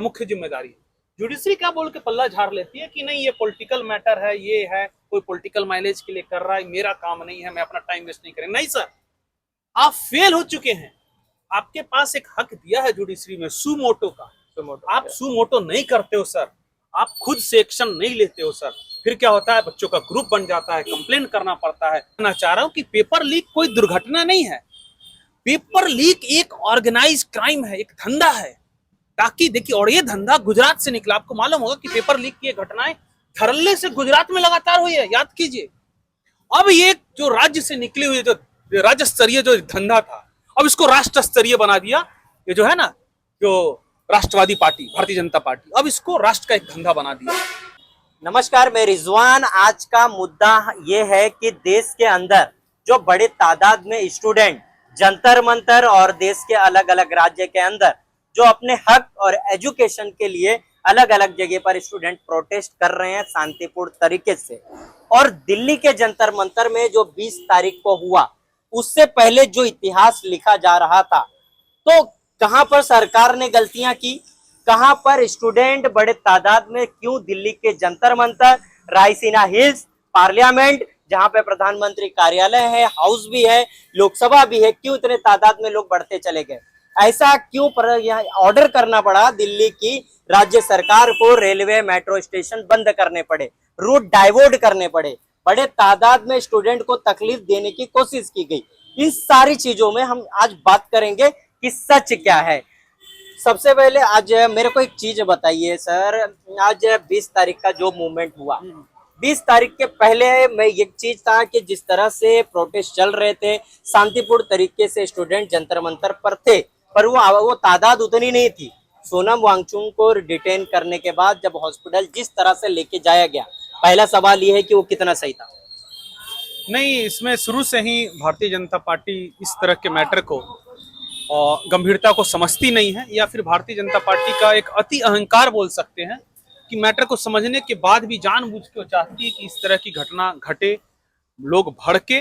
मुख्य जिम्मेदारी है। जुडिशरी क्या बोल के पल्ला झाड़ लेती है कि नहीं ये पॉलिटिकल मैटर है, ये है कोई पॉलिटिकल माइलेज के लिए कर रहा है, मेरा काम नहीं है, मैं अपना टाइम वेस्ट नहीं करेंगे। नहीं सर, आप फेल हो चुके हैं। आपके पास एक हक दिया है जुडिशरी में सुमोटो का, आप सुमोटो नहीं करते हो सर, आप खुद से एक्शन नहीं लेते हो सर। फिर क्या होता है, बच्चों का ग्रुप बन जाता है, कंप्लेन करना पड़ता है। मैं चाह रहा हूं कि पेपर लीक कोई दुर्घटना नहीं है, पेपर लीक एक ऑर्गेनाइज क्राइम है, एक धंधा है। ताकि देखिए, और ये धंधा गुजरात से निकला। आपको मालूम होगा कि पेपर लीक की घटनाएं धड़ल्ले से गुजरात में लगातार हुई है, याद कीजिए। अब ये जो राज्य से निकली हुई जो राज्य स्तरीय जो धंधा था, अब इसको राष्ट्र स्तरीय बना दिया। ये जो है ना, जो राष्ट्रवादी पार्टी भारतीय जनता पार्टी, अब इसको राष्ट्र का एक धंधा बना दिया। नमस्कार, मैं रिजवान। आज का मुद्दा ये है कि देश के अंदर जो बड़े तादाद में स्टूडेंट जंतर मंतर और देश के अलग अलग राज्य के अंदर जो अपने हक और एजुकेशन के लिए अलग अलग जगह पर स्टूडेंट प्रोटेस्ट कर रहे हैं शांतिपूर्ण तरीके से। और दिल्ली के जंतर मंतर में जो 20 तारीख को हुआ, उससे पहले जो इतिहास लिखा जा रहा था, तो कहां पर सरकार ने गलतियां की, कहां पर स्टूडेंट बड़े तादाद में क्यों दिल्ली के जंतर मंतर, रायसीना हिल्स, पार्लियामेंट जहां पे प्रधानमंत्री कार्यालय है, हाउस भी है, लोकसभा भी है, क्यों इतने तादाद में लोग बढ़ते चले गए? ऐसा क्यों यहाँ ऑर्डर करना पड़ा दिल्ली की राज्य सरकार को, रेलवे मेट्रो स्टेशन बंद करने पड़े, रूट डाइवर्ट करने पड़े, बड़े तादाद में स्टूडेंट को तकलीफ देने की कोशिश की गई? इन सारी चीजों में हम आज बात करेंगे कि सच क्या है। सबसे पहले आज मेरे को एक चीज बताइए सर, आज 20 तारीख का जो मूवमेंट हुआ, 20 तारीख के पहले मैं एक चीज था कि जिस तरह से प्रोटेस्ट चल रहे थे, शांतिपूर्ण तरीके से स्टूडेंट जंतर मंतर पर थे, पर वो तादाद उतनी नहीं थी। सोनम वांगचुक को डिटेन करने के बाद जब हॉस्पिटल जिस तरह से लेके जाया गया, पहला सवाल ये है कि वो कितना सही था? नहीं, इसमें शुरू से ही भारतीय जनता पार्टी इस तरह के मैटर को और गंभीरता को समझती नहीं है, या फिर भारतीय जनता पार्टी का एक अति अहंकार बोल सकते हैं कि मैटर को समझने के बाद भी जानबूझ के चाहती है कि इस तरह की घटना घटे, लोग भड़के,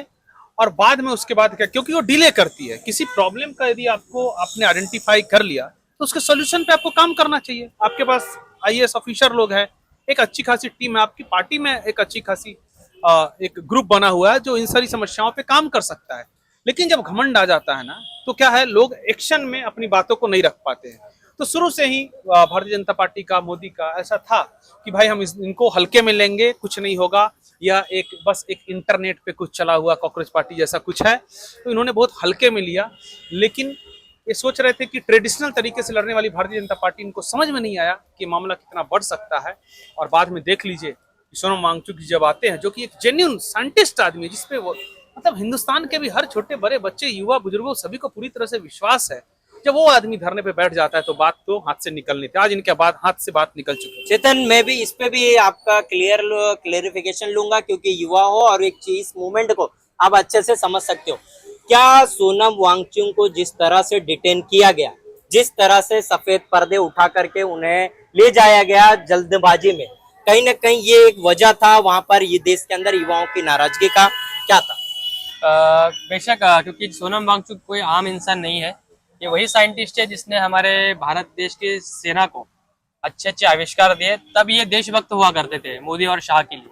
और बाद में उसके बाद क्या, क्योंकि वो डिले करती है। किसी प्रॉब्लम का यदि आपने आइडेंटिफाई कर लिया तो उसके सोल्यूशन पे आपको काम करना चाहिए। आपके पास आईएएस ऑफिसर लोग हैं, एक अच्छी खासी टीम है, आपकी पार्टी में एक अच्छी खासी एक ग्रुप बना हुआ है जो इन सारी समस्याओं पे काम कर सकता है। लेकिन जब घमंड आ जाता है ना, तो क्या है, लोग एक्शन में अपनी बातों को नहीं रख पाते हैं। तो शुरू से ही भारतीय जनता पार्टी का, मोदी का ऐसा था कि भाई हम इनको हल्के में लेंगे, कुछ नहीं होगा, या बस एक इंटरनेट पे कुछ चला हुआ कॉकरोच पार्टी जैसा कुछ है, तो इन्होंने बहुत हल्के में लिया। लेकिन ये सोच रहे थे कि ट्रेडिशनल तरीके से लड़ने वाली भारतीय जनता पार्टी, इनको समझ में नहीं आया कि मामला कितना बढ़ सकता है। और बाद में देख लीजिए, सोनम वांगचुक जी जब आते हैं, जो कि एक जेन्युइन साइंटिस्ट आदमी है, जिसपे वो मतलब हिंदुस्तान के भी हर छोटे बड़े बच्चे, युवा, बुजुर्गों सभी को पूरी तरह से विश्वास है, जब वो आदमी धरने पे बैठ जाता है तो बात तो हाथ से निकलनी थी। आज इनके बाद हाथ से बात निकल चुकी है। चेतन, मैं भी इस पे भी आपका क्लेरिफिकेशन लूंगा, क्योंकि युवा हो और एक चीज इस मूवमेंट को आप अच्छे से समझ सकते हो। क्या सोनम वांगचुक को जिस तरह से डिटेन किया गया, जिस तरह से सफेद पर्दे उठा करके उन्हें ले जाया गया जल्दबाजी में, कहीं ना कहीं ये एक वजह था वहां पर ये देश के अंदर युवाओं की नाराजगी का? क्या था? बेशक, क्योंकि सोनम वांगचुक कोई आम इंसान नहीं है। ये वही साइंटिस्ट है जिसने हमारे भारत देश की सेना को अच्छे अच्छे आविष्कार दिए। तब ये देशभक्त हुआ करते थे मोदी और शाह के लिए,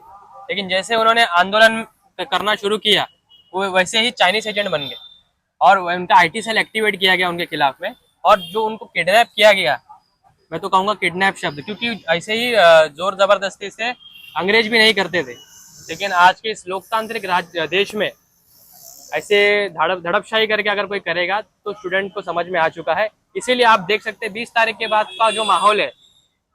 लेकिन जैसे उन्होंने आंदोलन करना शुरू किया, वो वैसे ही चाइनीज एजेंट बन गए और उनका आईटी सेल एक्टिवेट किया गया उनके खिलाफ में। और जो उनको किडनैप किया गया, मैं तो कहूँगा किडनैप शब्द, क्योंकि ऐसे ही जोर जबरदस्ती से अंग्रेज भी नहीं करते थे। लेकिन आज के इस लोकतांत्रिक देश में ऐसे धड़पशाही करके अगर कोई करेगा तो स्टूडेंट को समझ में आ चुका है। इसीलिए आप देख सकते हैं 20 तारीख के बाद का जो माहौल है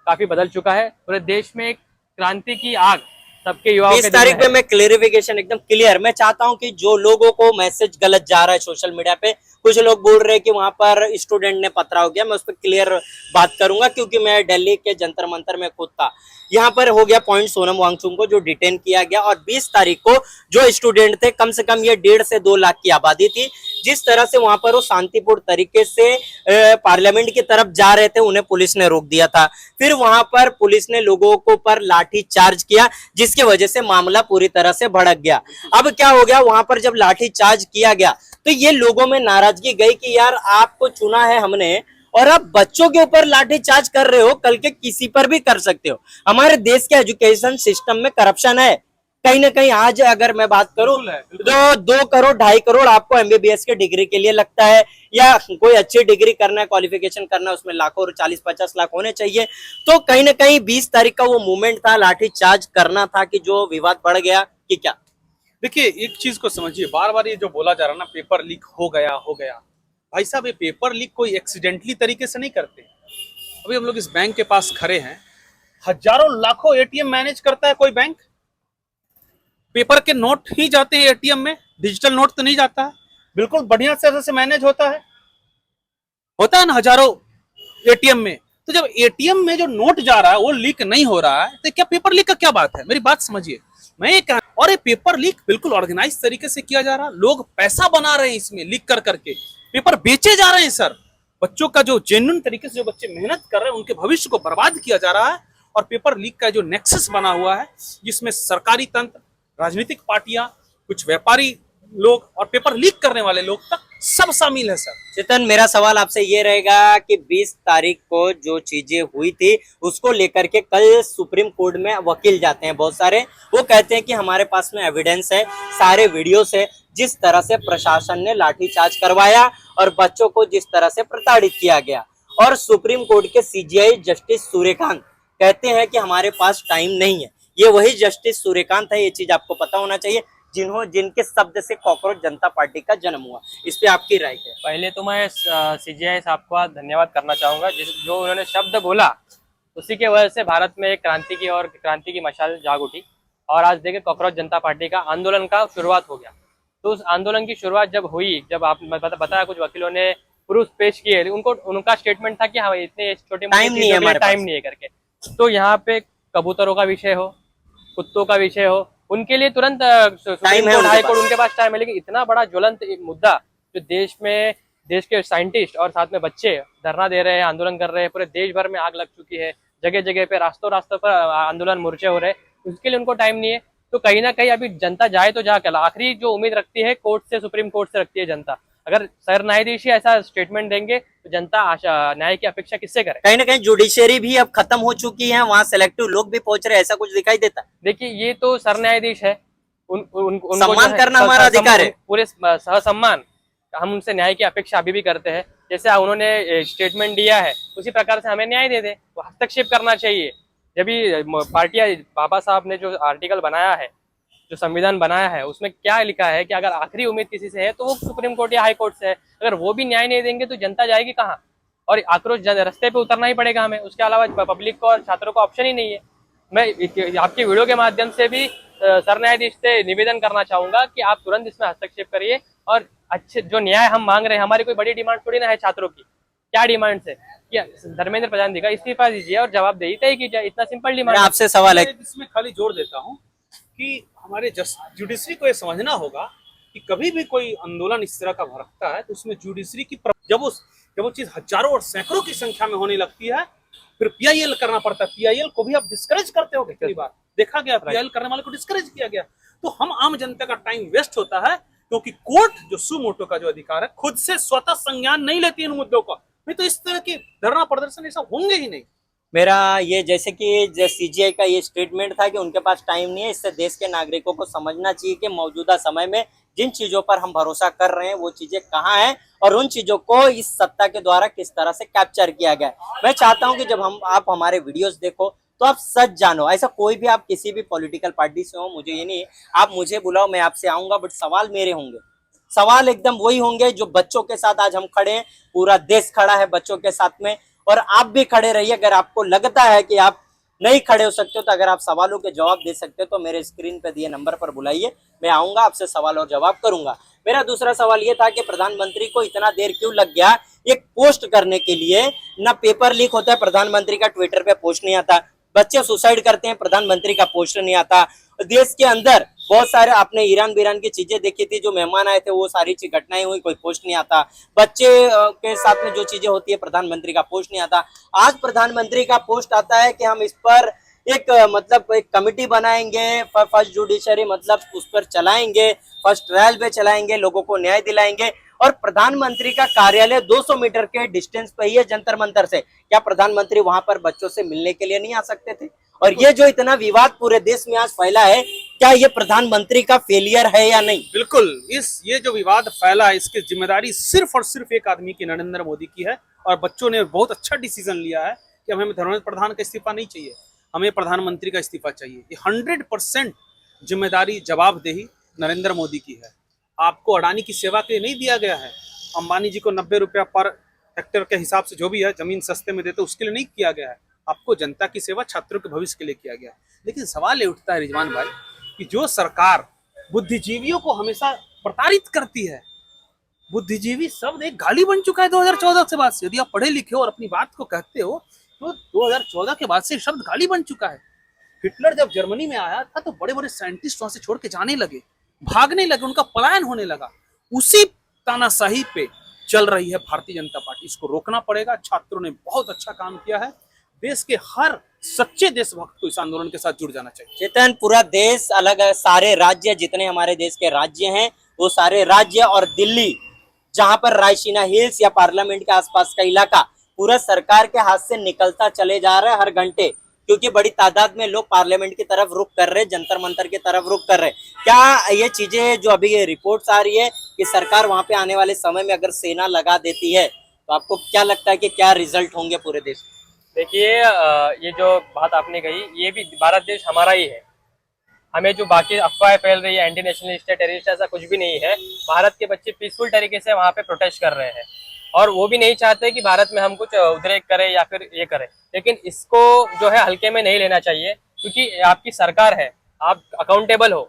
काफी बदल चुका है। पूरे देश में एक क्रांति की आग सबके युवाओं 20 तारीख में मैं क्लेरिफिकेशन एकदम क्लियर, मैं चाहता हूं कि जो लोगों को मैसेज गलत जा रहा है सोशल मीडिया पे, कुछ लोग बोल रहे हैं कि वहां पर स्टूडेंट ने पथराव किया, मैं उस पर क्लियर बात करूंगा, क्योंकि मैं दिल्ली के जंतर मंतर में खुद था। यहाँ पर हो गया पॉइंट सोनम वांगचुक को जो डिटेन किया गया, और 20 तारीख को जो स्टूडेंट थे, कम से कम ये 1.5 से 2 लाख की आबादी थी, जिस तरह से वहां पर वो शांतिपूर्ण तरीके से पार्लियामेंट की तरफ जा रहे थे, उन्हें पुलिस ने रोक दिया था। फिर वहां पर पुलिस ने लोगों को पर लाठी चार्ज किया, जिसकी वजह से मामला पूरी तरह से भड़क गया। अब क्या हो गया, वहां पर जब लाठी चार्ज किया गया तो ये लोगों में नाराजगी गई कि यार आपको चुना है हमने और आप बच्चों के ऊपर लाठीचार्ज कर रहे हो, कल के किसी पर भी कर सकते हो। हमारे देश के एजुकेशन सिस्टम में करप्शन है कहीं ना कहीं। आज अगर मैं बात करूं तो 2 करोड़ 2.5 करोड़ आपको एमबीबीएस के डिग्री के लिए लगता है, या कोई अच्छी डिग्री करना है, क्वालिफिकेशन करना है, उसमें लाखों 40-50 लाख होने चाहिए। तो कहीं ना कहीं 20 तारीख का वो मूवमेंट था, लाठीचार्ज करना था, कि जो विवाद बढ़ गया कि क्या? देखिए एक चीज को समझिए, बार बार ये जो बोला जा रहा है ना, पेपर लीक हो गया, भाई साहब ये पेपर लीक कोई एक्सीडेंटली तरीके से नहीं करते। अभी हम लोग इस बैंक के पास खड़े हैं, हजारों लाखों एटीएम मैनेज करता है कोई बैंक? पेपर के नोट ही जाते हैं एटीएम में, डिजिटल नोट तो नहीं जाता है। बिल्कुल बढ़िया से मैनेज होता है ना हजारों एटीएम में। तो जब एटीएम में जो नोट जा रहा है वो लीक नहीं हो रहा है, तो क्या पेपर लीक का क्या बात है? मेरी बात समझिए। मैं ये कह, और ये पेपर लीक बिल्कुल ऑर्गेनाइज तरीके से किया जा रहा है, लोग पैसा बना रहे हैं इसमें लीक कर करके, पेपर बेचे जा रहे हैं सर। बच्चों का जो जेन्युइन तरीके से जो बच्चे मेहनत कर रहे हैं उनके भविष्य को बर्बाद किया जा रहा है। और पेपर लीक का जो नेक्सस बना हुआ है, जिसमें सरकारी तंत्र, राजनीतिक पार्टियां, कुछ व्यापारी लोग और पेपर लीक करने वाले लोग तक सब शामिल है सर। चेतन, मेरा सवाल आपसे ये रहेगा कि 20 तारीख को जो चीजें हुई थी उसको लेकर के कल सुप्रीम कोर्ट में वकील जाते हैं बहुत सारे, वो कहते हैं कि हमारे पास में एविडेंस है, सारे वीडियोस है, जिस तरह से प्रशासन ने लाठीचार्ज करवाया और बच्चों को जिस तरह से प्रताड़ित किया गया। और सुप्रीम कोर्ट के सीजेआई जस्टिस सूर्यकांत कहते हैं कि हमारे पास टाइम नहीं है। ये वही जस्टिस सूर्यकांत है, ये चीज आपको पता होना चाहिए, जिनके शब्द से कॉकरोच जनता पार्टी का जन्म हुआ। इस पे आपकी राय है? पहले तो मैं सीजीआई साहब का धन्यवाद करना चाहूंगा, जो उन्होंने शब्द बोला उसी के वजह से भारत में एक क्रांति की मशाल जाग उठी। और आज देखिए कॉकरोच जनता पार्टी का आंदोलन का शुरुआत हो गया। तो उस आंदोलन की शुरुआत जब हुई, जब आप बताया कुछ वकीलों ने प्रूफ पेश किए, उनका स्टेटमेंट था कि हाँ इतने छोटे टाइम नहीं है करके। तो यहाँ पे कबूतरों का विषय हो, कुत्तों का विषय हो, उनके लिए तुरंत सुप्रीम कोर्ट, हाई कोर्ट, उनके पास टाइम है। लेकिन इतना बड़ा ज्वलंत एक मुद्दा जो देश के साइंटिस्ट और साथ में बच्चे धरना दे रहे हैं, आंदोलन कर रहे हैं, पूरे देश भर में आग लग चुकी है, जगह जगह पे रास्तों पर आंदोलन मोर्चे हो रहे हैं, उसके लिए उनको टाइम नहीं है। तो कहीं ना कहीं अभी जनता जाए तो जा कल, आखिरी जो उम्मीद रखती है कोर्ट से, सुप्रीम कोर्ट से रखती है जनता। अगर सर न्यायाधीश ऐसा स्टेटमेंट देंगे तो जनता न्याय की अपेक्षा किससे करे? कहीं ना कहीं जुडिशियरी भी अब खत्म हो चुकी है, वहाँ सेलेक्टिव लोग भी पहुंच रहे हैं, ऐसा कुछ दिखाई देता है? देखिए ये तो सर न्यायाधीश है, उनको सम्मान करना हमारा अधिकार है, पूरे सहसम्मान हम उनसे न्याय की अपेक्षा अभी भी करते हैं। जैसे उन्होंने स्टेटमेंट दिया है उसी प्रकार से हमें न्याय दे दे, वो हस्तक्षेप करना चाहिए। जब भी पार्टियां, बाबा साहब ने जो आर्टिकल बनाया है, जो संविधान बनाया है, उसमें क्या लिखा है कि अगर आखिरी उम्मीद किसी से है तो वो सुप्रीम कोर्ट या हाई कोर्ट से है। अगर वो भी न्याय नहीं देंगे तो जनता जाएगी कहाँ? और आक्रोश रास्ते पे उतरना ही पड़ेगा हमें, उसके अलावा पब्लिक को और छात्रों को ऑप्शन ही नहीं है। मैं आपके वीडियो के माध्यम से भी सर न्यायाधीश से निवेदन करना चाहूंगा कि आप तुरंत इसमें हस्तक्षेप करिए और अच्छे जो न्याय हम मांग रहे हैं, हमारी कोई बड़ी डिमांड थोड़ी ना है छात्रों की। क्या डिमांड है कि धर्मेंद्र प्रधान जी का इस्तीफा दीजिए और जवाब दे तय कीजिए, इतना सिंपल डिमांड। आपसे सवाल है, इसमें खाली जोड़ देता हूँ कि हमारे जुडिशरी को ये समझना होगा कि कभी भी कोई आंदोलन इस तरह का भड़कता है तो उसमें जुडिशरी की जब वो चीज हजारों और सैकड़ों की संख्या में होने लगती है, फिर पीआईएल करना पड़ता है। पीआईएल को भी आप डिस्करेज करते हो, कितनी बार देखा गया पीआईएल करने वाले को डिस्करेज किया गया। तो हम आम जनता का टाइम वेस्ट होता है, क्योंकि कोर्ट जो सुमोटो का जो अधिकार है, खुद से स्वतः संज्ञान नहीं लेती इन मुद्दों का। नहीं तो इस तरह के धरना प्रदर्शन ऐसा होंगे ही नहीं। मेरा ये जैसे कि सीजीआई का ये स्टेटमेंट था कि उनके पास टाइम नहीं है, इससे देश के नागरिकों को समझना चाहिए कि मौजूदा समय में जिन चीजों पर हम भरोसा कर रहे हैं वो चीजें कहाँ हैं और उन चीजों को इस सत्ता के द्वारा किस तरह से कैप्चर किया गया है। मैं चाहता हूं कि जब आप हमारे वीडियोस देखो तो आप सच जानो। ऐसा कोई भी, आप किसी भी पॉलिटिकल पार्टी से हो, मुझे ये नहीं, आप मुझे बुलाओ, मैं आपसे आऊंगा, बट सवाल मेरे होंगे, सवाल एकदम वही होंगे जो बच्चों के साथ आज हम खड़े हैं, पूरा देश खड़ा है बच्चों के साथ में, और आप भी खड़े रहिए। अगर आपको लगता है कि आप नहीं खड़े हो सकते हो तो अगर आप सवालों के जवाब दे सकते हो तो मेरे स्क्रीन पे दिए नंबर पर बुलाइए, मैं आऊंगा, आपसे सवाल और जवाब करूंगा। मेरा दूसरा सवाल ये था कि प्रधानमंत्री को इतना देर क्यों लग गया एक पोस्ट करने के लिए? ना पेपर लीक होता है, प्रधानमंत्री का ट्विटर पे पोस्ट नहीं आता, बच्चे सुसाइड करते हैं, प्रधानमंत्री का पोस्ट नहीं आता। देश के अंदर बहुत सारे, आपने ईरान बीरान की चीजें देखी थी, जो मेहमान आए थे वो सारी चीज घटनाएं हुई, कोई पोस्ट नहीं आता। बच्चे के साथ में जो चीजें होती है, प्रधानमंत्री का पोस्ट नहीं आता। आज प्रधानमंत्री का पोस्ट आता है कि हम इस पर एक एक कमिटी बनाएंगे, फर्स्ट जुडिशरी उस पर चलाएंगे, फर्स्ट ट्रायल पे चलाएंगे, लोगों को न्याय दिलाएंगे। और प्रधानमंत्री का कार्यालय 200 मीटर के डिस्टेंस पे ही है जंतर मंतर से। क्या प्रधानमंत्री वहां पर बच्चों से मिलने के लिए नहीं आ सकते थे? और ये जो इतना विवाद पूरे देश में आज फैला है, क्या ये प्रधानमंत्री का फेलियर है या नहीं? बिल्कुल, ये जो विवाद फैला है इसकी जिम्मेदारी सिर्फ और सिर्फ एक आदमी की, नरेंद्र मोदी की है। और बच्चों ने बहुत अच्छा डिसीजन लिया है कि हमें धर्मेंद्र प्रधान का इस्तीफा नहीं चाहिए, हमें प्रधानमंत्री का इस्तीफा चाहिए। ये 100% जिम्मेदारी, जवाबदेही नरेंद्र मोदी की है। आपको अडानी की सेवा के लिए नहीं दिया गया है। अंबानी जी को 90 रुपया पर हेक्टेयर के हिसाब से जो भी है जमीन सस्ते में देते, उसके लिए नहीं किया गया है। आपको जनता की सेवा, छात्रों के भविष्य के लिए किया गया है। लेकिन सवाल ये उठता है रिजवान भाई कि जो सरकार बुद्धिजीवियों को हमेशा प्रताड़ित करती है, बुद्धिजीवी शब्द एक गाली बन चुका है 2014 के बाद से। यदि आप पढ़े लिखे हो और अपनी बात को कहते हो तो 2014 के बाद से शब्द गाली बन चुका है। हिटलर जब जर्मनी में आया था तो बड़े बड़े साइंटिस्ट वहां से छोड़ के जाने लगे, भागने लगे, उनका पलायन होने लगा। उसी तानाशाही पे चल रही है भारतीय जनता पार्टी। इसको रोकना पड़ेगा। छात्रों ने बहुत अच्छा काम किया है। देश के हर सच्चे देशभक्त को इस आंदोलन के साथ जुड़ जाना चाहिए। चेतन, पूरा देश अलग, सारे राज्य जितने हमारे देश के राज्य हैं, वो सारे राज्य और दिल्ली जहां पर रायसीना हिल्स या पार्लियामेंट के आसपास का इलाका पूरा सरकार के हाथ से निकलता चले जा रहा है हर घंटे, क्योंकि बड़ी तादाद में लोग पार्लियामेंट की तरफ रुख कर रहे हैं, जंतर मंतर की तरफ रुख कर रहे हैं। क्या ये चीजें जो अभी ये रिपोर्ट्स आ रही है कि सरकार वहां पे आने वाले समय में अगर सेना लगा देती है तो आपको क्या लगता है कि क्या रिजल्ट होंगे पूरे देश? देखिए, ये जो बात आपने कही, ये भी भारत देश हमारा ही है। हमें जो बाकी अफवाहें फैल रही है एंटी नेशनलिस्ट है, टेररिस्ट, ऐसा कुछ भी नहीं है। भारत के बच्चे पीसफुल तरीके से वहाँ पे प्रोटेस्ट कर रहे हैं और वो भी नहीं चाहते कि भारत में हम कुछ उद्रेक करें या फिर ये करें। लेकिन इसको जो है हल्के में नहीं लेना चाहिए, क्योंकि आपकी सरकार है, आप अकाउंटेबल हो,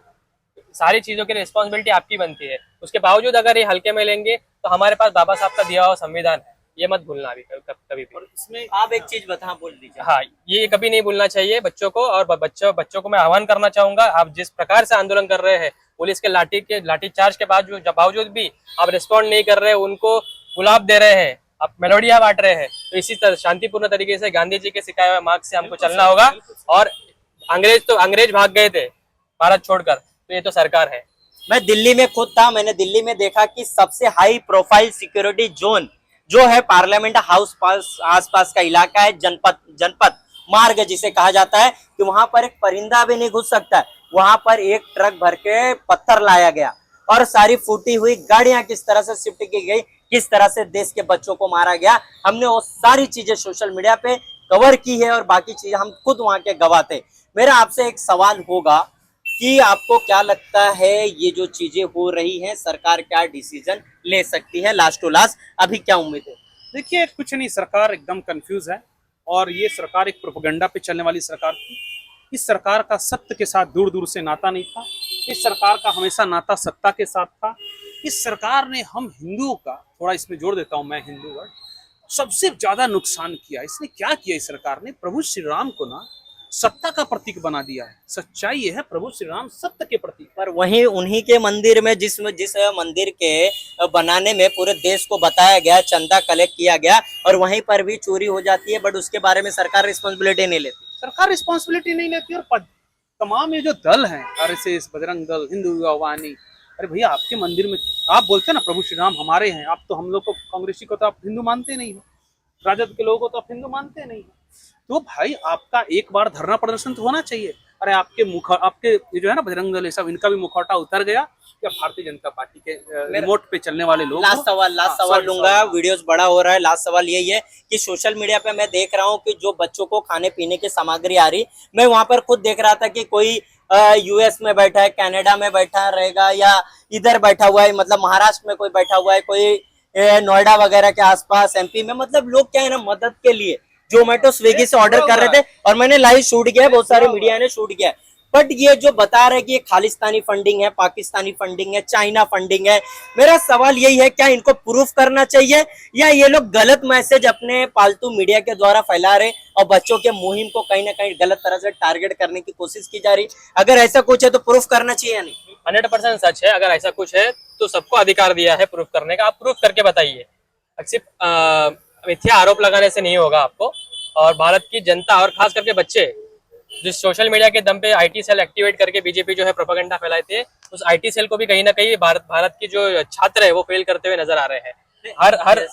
सारी चीजों की रिस्पॉन्सिबिलिटी आपकी बनती है। उसके बावजूद अगर ये हल्के में लेंगे तो हमारे पास बाबा साहब का दिया हुआ संविधान है, ये मत भूलना अभी कभी भी। और इसमें आप एक चीज बोल दीजिए। हाँ, ये कभी नहीं भूलना चाहिए बच्चों को। और बच्चों को मैं आह्वान करना चाहूंगा, आप जिस प्रकार से आंदोलन कर रहे हैं, पुलिस के लाठी चार्ज के बावजूद भी आप रिस्पॉन्ड नहीं कर रहे हैं, उनको गुलाब दे रहे हैं, आप मेलोडिया बांट रहे हैं, तो इसी तरह शांतिपूर्ण तरीके से गांधी जी के सिखाए हुए मार्ग से हमको चलना होगा। और अंग्रेज भाग गए थे भारत छोड़कर, तो ये तो सरकार है। मैं दिल्ली में खुद था, मैंने दिल्ली में देखा कि सबसे हाई प्रोफाइल सिक्योरिटी जोन जो है पार्लियामेंट हाउस आसपास का इलाका है, जनपद मार्ग जिसे कहा जाता है, कि वहां पर एक परिंदा भी नहीं घुस सकता है। वहां पर एक ट्रक भर के पत्थर लाया गया और सारी फूटी हुई गाड़ियां किस तरह से शिफ्ट की गई, किस तरह से देश के बच्चों को मारा गया, हमने वो सारी चीजें सोशल मीडिया पे कवर की है और बाकी चीजें हम खुद वहां के गवाह थे। मेरा आपसे एक सवाल होगा कि आपको क्या लगता है ये जो चीजें हो रही हैं, सरकार क्या डिसीजन ले सकती है लास्ट टू लास्ट, अभी क्या उम्मीद है? देखिए, कुछ नहीं, सरकार एकदम कंफ्यूज है और ये सरकार एक प्रोपेगेंडा पे चलने वाली सरकार थी। इस सरकार का सत्य के साथ दूर दूर से नाता नहीं था। इस सरकार का हमेशा नाता सत्ता के साथ था। इस सरकार ने हम हिंदुओं का, थोड़ा इसमें जोड़ देता हूं मैं हिंदू वर्ड, सबसे ज्यादा नुकसान किया। इसने क्या किया? इस सरकार ने प्रभु श्री राम को ना सत्ता का प्रतीक बना दिया है। सच्चाई ये है, प्रभु श्री राम सत्य के प्रतीक। पर वहीं उन्हीं के मंदिर में जिस मंदिर के बनाने में पूरे देश को बताया गया, चंदा कलेक्ट किया गया, और वहीं पर भी चोरी हो जाती है, बट उसके बारे में सरकार रिस्पॉन्सिबिलिटी नहीं लेती। सरकार रिस्पॉन्सिबिलिटी नहीं लेती। और तमाम ये जो दल हैं, आरएसएस, बजरंग दल, हिंदू युवा वाहिनी, अरे भैया, आपके मंदिर में आप बोलते हैं ना प्रभु श्री राम हमारे हैं, आप तो हम लोग को, कांग्रेसी को तो आप हिंदू मानते नहीं हो, राजद के लोगों को तो आप हिंदू मानते नहीं हो, तो भाई आपका एक बार धरना प्रदर्शन तो होना चाहिए। अरे आपके ये जो है ना बजरंग दल, सब इनका भी मुखौटा उतर गया या भारतीय जनता पार्टी के रिमोट पे चलने वाले लोग। लास्ट सवाल लूंगा, वीडियोस बड़ा हो रहा है। लास्ट सवाल यही है कि सोशल मीडिया पे मैं देख रहा हूँ कि जो बच्चों को खाने पीने की सामग्री आ रही, मैं वहां पर खुद देख रहा था कि कोई यूएस में बैठा है, कनाडा में बैठा रहेगा, या इधर बैठा हुआ है, मतलब महाराष्ट्र में कोई बैठा हुआ है, कोई नोएडा वगैरह के आसपास, एमपी में, मतलब लोग क्या है ना, मदद के लिए जोमेटो स्विगी से ऑर्डर कर रहे थे, और मैंने लाइव शूट किया है, बहुत सारे मीडिया ने शूट किया है। बट ये जो बता रहे कि ये खालिस्तानी फंडिंग है, पाकिस्तानी फंडिंग है, चाइना फंडिंग है, मेरा सवाल यही है, क्या इनको प्रूफ करना चाहिए, या ये लोग गलत मैसेज अपने पालतू मीडिया के द्वारा फैला रहे और बच्चों के मुहिम को कहीं ना कहीं गलत तरह से टारगेट करने की कोशिश की जा रही? अगर ऐसा कुछ है तो प्रूफ करना चाहिए या नहीं? 100% सच है। अगर ऐसा कुछ है तो सबको अधिकार दिया है प्रूफ करने का, आप प्रूफ करके बताइए। सिर्फ मिथ्या आरोप लगाने से नहीं होगा आपको। और भारत की जनता और खास करके बच्चे जिस सोशल मीडिया के दम पे आईटी सेल एक्टिवेट करके बीजेपी जो है प्रोपेगेंडा फैलाए थे, उस आईटी सेल को भी कहीं ना कहीं भारत की जो छात्र है वो फेल करते हुए नजर आ रहे हैं। हर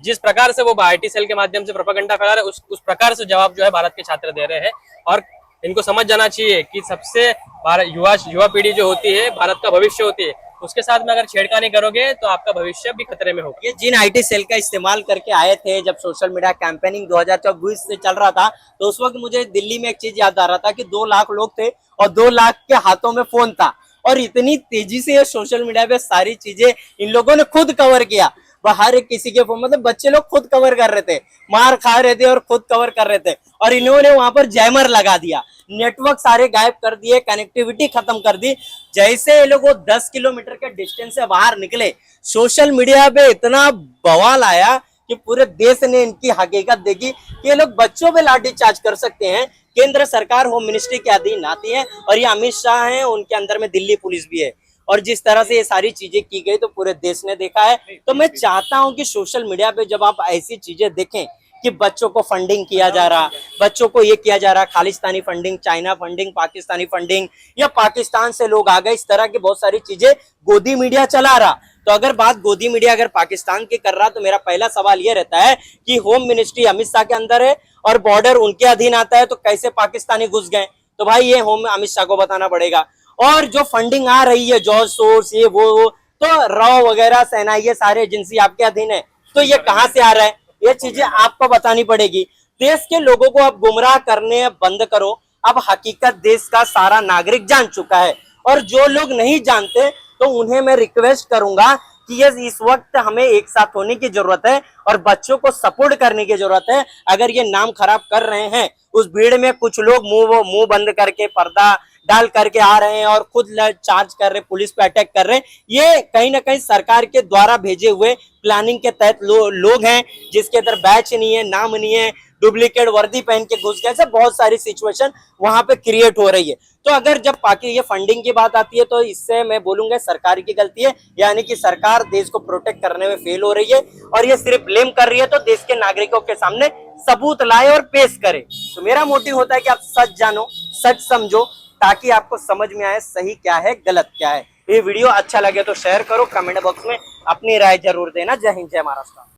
जिस प्रकार से वो आईटी सेल के माध्यम से प्रोपेगेंडा फैला रहे हैं, उस प्रकार से जवाब जो है भारत के छात्र दे रहे हैं। और इनको समझ जाना चाहिए कि सबसे युवा पीढ़ी जो होती है भारत का भविष्य होती है, उसके साथ में अगर छेड़खानी करोगे तो आपका भविष्य भी खतरे में होगा। ये जिन आईटी सेल का इस्तेमाल करके आए थे, जब सोशल मीडिया कैंपेनिंग 2024 से चल रहा था, तो उस वक्त मुझे दिल्ली में एक चीज याद आ रहा था कि 2 लाख लोग थे और 2 लाख के हाथों में फोन था, और इतनी तेजी से सोशल मीडिया पे सारी चीजें इन लोगों ने खुद कवर किया। हर एक किसी के फोन, मतलब बच्चे लोग खुद कवर कर रहे थे, मार खा रहे थे और खुद कवर कर रहे थे, और इन्होंने वहां पर जैमर लगा दिया, नेटवर्क सारे गायब कर दिए, कनेक्टिविटी खत्म कर दी। जैसे ये लोग 10 किलोमीटर के डिस्टेंस से बाहर निकले, सोशल मीडिया पे इतना बवाल आया कि पूरे देश ने इनकी हकीकत देखी कि ये लोग बच्चों पे लाठीचार्ज कर सकते हैं। केंद्र सरकार होम मिनिस्ट्री के अधीन आती है, और ये अमित शाह हैं, उनके अंदर में दिल्ली पुलिस भी है, और जिस तरह से ये सारी चीजें की गई तो पूरे देश ने देखा है। तो मैं चाहता हूं कि सोशल मीडिया पे जब आप ऐसी चीजें देखें कि बच्चों को फंडिंग किया जा रहा, बच्चों को ये किया जा रहा, Khalistani funding, China funding, Pakistani funding, या पाकिस्तान से लोग आ गए, इस तरह की बहुत सारी चीजें गोदी मीडिया चला रहा। तो अगर बात गोदी मीडिया अगर पाकिस्तान की कर रहा, तो मेरा पहला सवाल ये रहता है कि होम मिनिस्ट्री अमित शाह के अंदर है और बॉर्डर उनके अधीन आता है, तो कैसे पाकिस्तानी घुस गए? तो भाई ये होम अमित शाह को बताना पड़ेगा। और जो फंडिंग आ रही है, जॉर्ज सोर्स, ये वो, तो रॉ वगैरह, सेना, ये सारे एजेंसी आपके अधीन है, तो ये कहां से आ रहा है? ये चीजें आपको बतानी पड़ेगी। देश के लोगों को अब गुमराह करने बंद करो। अब हकीकत देश का सारा नागरिक जान चुका है, और जो लोग नहीं जानते तो उन्हें मैं रिक्वेस्ट करूंगा कि ये इस वक्त हमें एक साथ होने की जरूरत है और बच्चों को सपोर्ट करने की जरूरत है। अगर ये नाम खराब कर रहे हैं, उस भीड़ में कुछ लोग मुंह बंद करके पर्दा डाल करके आ रहे हैं और खुद चार्ज कर रहे, पुलिस पे अटैक कर रहे हैं, ये कहीं ना कहीं सरकार के द्वारा भेजे हुए प्लानिंग के तहत लोग हैं, जिसके अंदर बैच नहीं है, नाम नहीं है, डुप्लीकेट वर्दी पहन के घुस गए, सब बहुत सारी सिचुएशन वहां पे क्रिएट हो रही है। तो अगर जब ये फंडिंग की बात आती है, तो इससे मैं बोलूंगा सरकार की गलती है, यानी कि सरकार देश को प्रोटेक्ट करने में फेल हो रही है, और ये सिर्फ ब्लेम कर रही है। तो देश के नागरिकों के सामने सबूत लाए और पेश करे। तो मेरा मोटिव होता है कि आप सच जानो, सच समझो, ताकि आपको समझ में आए सही क्या है, गलत क्या है। ये वीडियो अच्छा लगे तो शेयर करो, कमेंट बॉक्स में अपनी राय जरूर देना। जय हिंद, जय महाराष्ट्र।